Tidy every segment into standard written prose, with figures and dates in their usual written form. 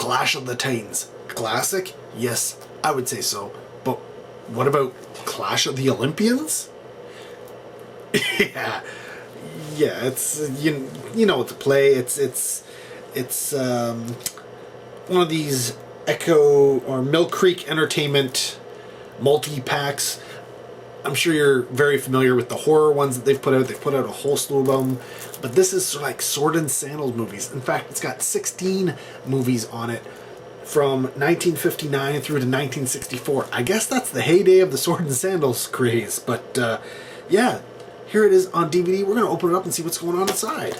Clash of the Titans. Classic? Yes, I would say so. But what about Clash of the Olympians? Yeah. Yeah, it's you know what to play. It's one of these Echo or Millcreek Entertainment multi-packs. I'm sure you're very familiar with the horror ones that they've put out. They've put out a whole slew of them. But this is like Sword and Sandals movies. In fact, it's got 16 movies on it from 1959 through to 1964. I guess that's the heyday of the Sword and Sandals craze. But yeah, here it is on DVD. We're going to open it up and see what's going on inside.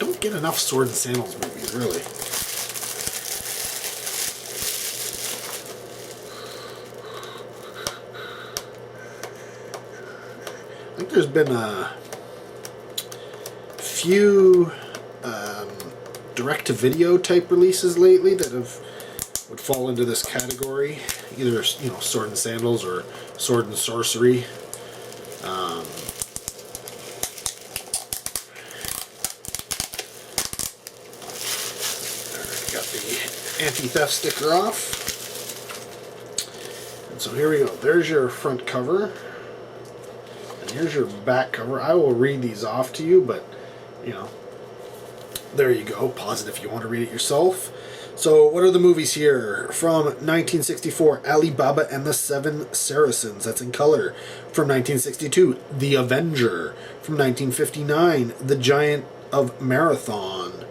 Don't get enough Sword and Sandals movies, really. I think there's been a few direct-to-video type releases lately that would fall into this category. Either, you know, Sword and Sandals or Sword and Sorcery. Got the anti-theft sticker off. And so here we go. There's your front cover. And here's your back cover. I will read these off to you, but, you know, there you go. Pause it if you want to read it yourself. So, what are the movies here? From 1964, Ali Baba and the Seven Saracens. That's in color. From 1962, The Avenger. From 1959, The Giant of Marathon.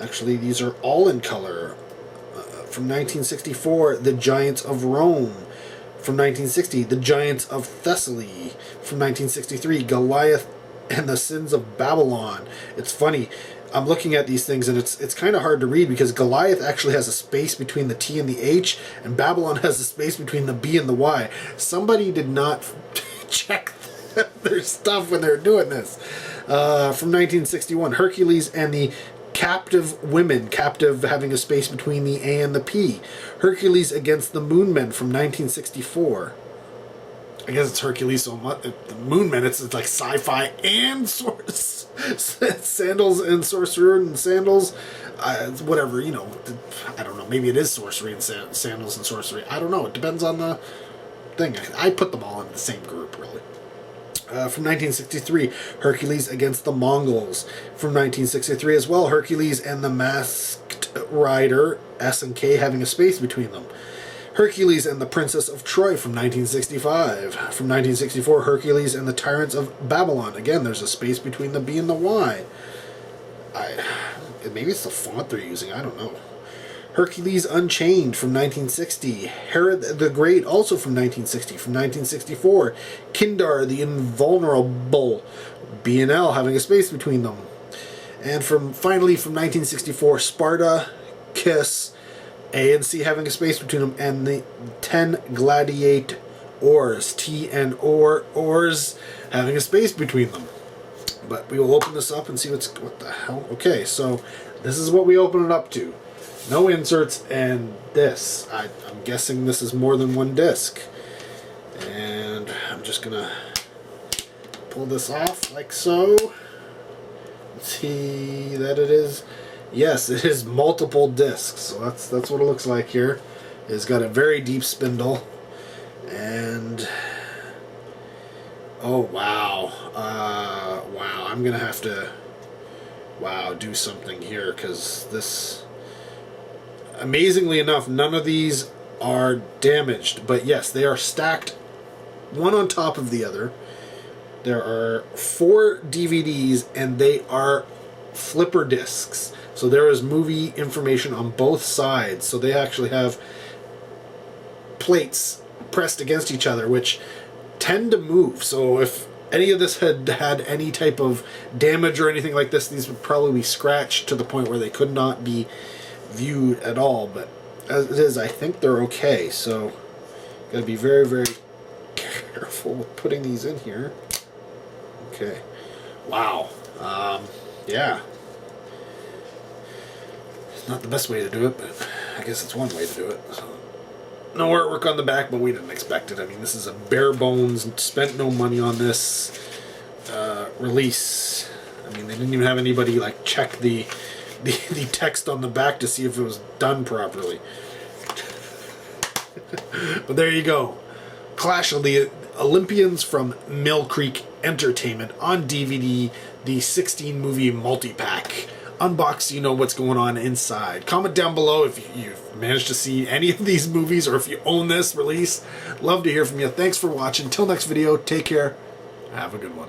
Actually, these are all in color. From 1964, The Giants of Rome. From 1960, The Giants of Thessaly. From 1963, Goliath and the Sins of Babylon. It's funny. I'm looking at these things and it's kind of hard to read because Goliath actually has a space between the T and the H, and Babylon has a space between the B and the Y. Somebody did not check their stuff when they were doing this. From 1961, Hercules and the Captive Women. Captive having a space between the A and the P. Hercules against the Moonmen from 1964. I guess it's Hercules so much. The Moonmen, it's like sci-fi and sandals and sorcerer and sandals. Whatever, you know. I don't know. Maybe it is sorcery and sandals and sorcery. I don't know. It depends on the thing. I put them all in the same group, really. From 1963, Hercules against the Mongols. From 1963 as well, Hercules and the Masked Rider, S and K having a space between them. Hercules and the Princess of Troy from 1965. From 1964, Hercules and the Tyrants of Babylon. Again, there's a space between the B and the Y. Maybe it's the font they're using, I don't know. Hercules Unchained from 1960. Herod the Great, also from 1960. From 1964, Kindar the Invulnerable. B and L having a space between them. And finally from 1964, Sparta, Kiss, A and C having a space between them, and the 10 Gladiators, T and Ors having a space between them. But we will open this up and see what the hell. Okay, so this is what we open it up to. No inserts, and this. I'm guessing this is more than one disc. And I'm just gonna pull this off like so. See that it is. Yes, it is multiple discs, so that's what it looks like here. It's got a very deep spindle, and oh wow, wow! I'm gonna have to do something here because this. Amazingly enough, none of these are damaged, but yes, they are stacked one on top of the other. There are 4 DVDs, and they are flipper discs. So there is movie information on both sides. So they actually have plates pressed against each other, which tend to move. So if any of this had any type of damage or anything like this, these would probably be scratched to the point where they could not be viewed at all. But as it is, I think they're okay. So gotta be very, very careful with putting these in here. Okay. Wow. Yeah. Not the best way to do it, but I guess it's one way to do it. So, no artwork on the back, but we didn't expect it. I mean, this is a bare bones, spent no money on this release. I mean, they didn't even have anybody like check the text on the back to see if it was done properly. But there you go. Clash of the Olympians from Millcreek Entertainment on DVD, the 16 movie multi-pack. Unbox so you know what's going on inside. Comment down below if you've managed to see any of these movies or if you own this release. Love to hear from you. Thanks for watching. Till next video, take care. Have a good one.